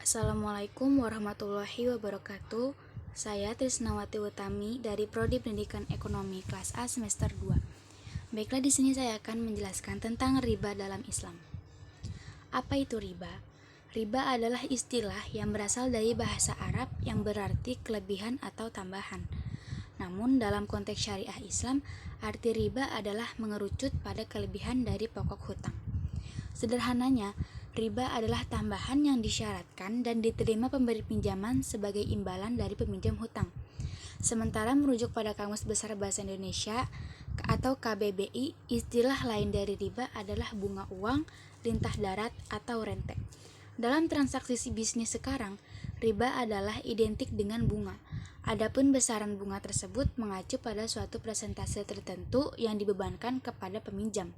Assalamualaikum warahmatullahi wabarakatuh. Saya Trisnawati Utami dari Prodi Pendidikan Ekonomi kelas A semester 2. Baiklah, di sini saya akan menjelaskan tentang riba dalam Islam. Apa itu riba? Riba adalah istilah yang berasal dari bahasa Arab yang berarti kelebihan atau tambahan. Namun dalam konteks syariah Islam, arti riba adalah mengerucut pada kelebihan dari pokok hutang. Sederhananya, riba adalah tambahan yang disyaratkan dan diterima pemberi pinjaman sebagai imbalan dari peminjam hutang. Sementara merujuk pada Kamus Besar Bahasa Indonesia atau KBBI, istilah lain dari riba adalah bunga uang, lintah darat, atau rente. Dalam transaksi bisnis sekarang, riba adalah identik dengan bunga. Adapun besaran bunga tersebut mengacu pada suatu persentase tertentu yang dibebankan kepada peminjam.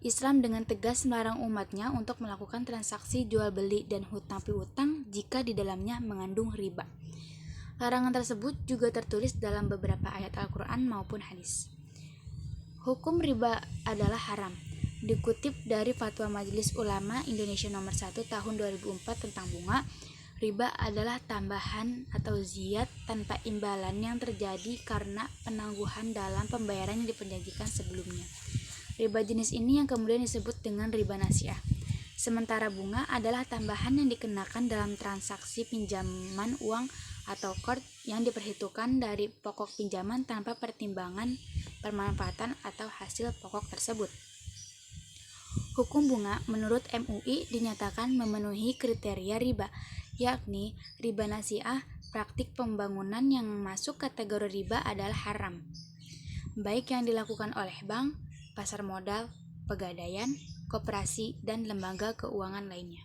Islam dengan tegas melarang umatnya untuk melakukan transaksi jual beli dan hutang piutang jika di dalamnya mengandung riba. Larangan tersebut juga tertulis dalam beberapa ayat Al-Quran maupun hadis. Hukum riba adalah haram. Dikutip dari Fatwa Majelis Ulama Indonesia nomor 1 tahun 2004 tentang bunga, riba adalah tambahan atau ziyad tanpa imbalan yang terjadi karena penangguhan dalam pembayaran yang diperjanjikan sebelumnya. Riba jenis ini yang kemudian disebut dengan riba nasiah. Sementara bunga adalah tambahan yang dikenakan dalam transaksi pinjaman uang atau qard yang diperhitungkan dari pokok pinjaman tanpa pertimbangan permanfaatan atau hasil pokok tersebut. Hukum bunga menurut MUI dinyatakan memenuhi kriteria riba, yakni riba nasiah. Praktik pembangunan yang masuk kategori riba adalah haram, baik yang dilakukan oleh bank, pasar modal, pegadaian, koperasi, dan lembaga keuangan lainnya.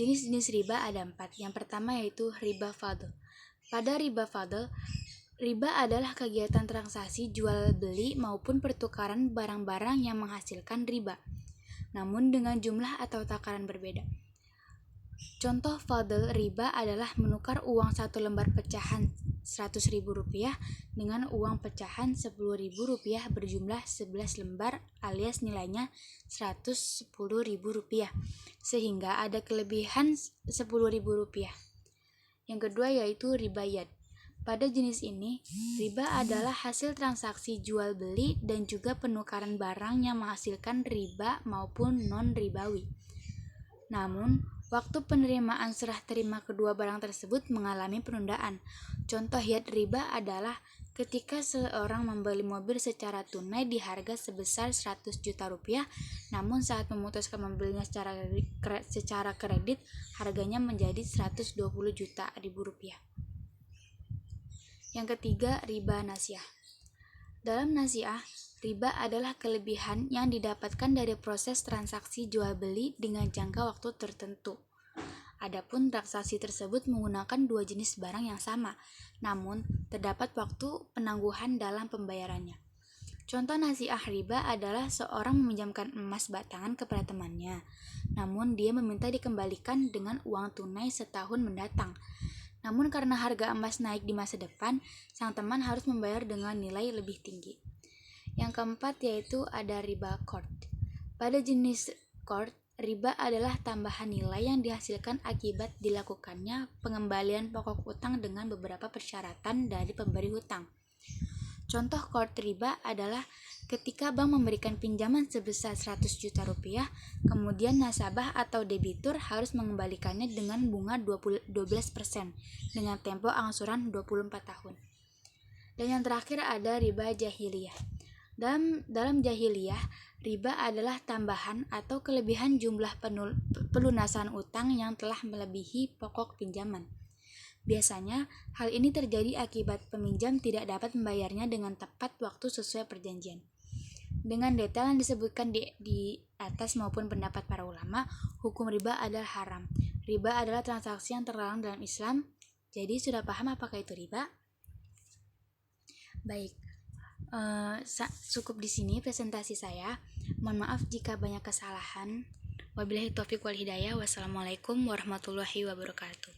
Jenis-jenis riba ada 4. Yang pertama yaitu riba fadl. Pada riba fadl, riba adalah kegiatan transaksi jual beli maupun pertukaran barang-barang yang menghasilkan riba, namun dengan jumlah atau takaran berbeda. Contoh fadl riba adalah menukar uang 1 lembar pecahan Rp100.000 dengan uang pecahan Rp10.000 berjumlah 11 lembar alias nilainya Rp110.000, sehingga ada kelebihan Rp10.000. Yang kedua yaitu riba yad. Pada jenis ini, riba adalah hasil transaksi jual beli dan juga penukaran barang yang menghasilkan riba maupun non-ribawi. Namun, waktu penerimaan serah terima kedua barang tersebut mengalami penundaan. Contoh yad riba adalah ketika seorang membeli mobil secara tunai di harga sebesar Rp100 juta, namun saat memutuskan membelinya secara kredit, harganya menjadi Rp120 juta. Yang ketiga, riba nasiah. Dalam nasiah, riba adalah kelebihan yang didapatkan dari proses transaksi jual beli dengan jangka waktu tertentu. Adapun transaksi tersebut menggunakan dua jenis barang yang sama, namun terdapat waktu penangguhan dalam pembayarannya. Contoh nasiah riba adalah seorang meminjamkan emas batangan kepada temannya, namun dia meminta dikembalikan dengan uang tunai setahun mendatang. Namun karena harga emas naik di masa depan, sang teman harus membayar dengan nilai lebih tinggi. Yang keempat yaitu ada riba qard. Pada jenis qard, riba adalah tambahan nilai yang dihasilkan akibat dilakukannya pengembalian pokok utang dengan beberapa persyaratan dari pemberi hutang. Contoh qard riba adalah ketika bank memberikan pinjaman sebesar Rp100 juta, kemudian nasabah atau debitur harus mengembalikannya dengan bunga 12% dengan tempo angsuran 24 tahun. Dan yang terakhir ada riba jahiliyah. Dalam jahiliyah, riba adalah tambahan atau kelebihan jumlah pelunasan utang yang telah melebihi pokok pinjaman. Biasanya, hal ini terjadi akibat peminjam tidak dapat membayarnya dengan tepat waktu sesuai perjanjian. Dengan detail yang disebutkan di atas maupun pendapat para ulama, hukum riba adalah haram. Riba adalah transaksi yang terlarang dalam Islam. Jadi sudah paham apakah itu riba? Baik. Cukup di sini presentasi saya. Mohon maaf jika banyak kesalahan. Wabillahi taufiq wal hidayah. Wassalamualaikum warahmatullahi wabarakatuh.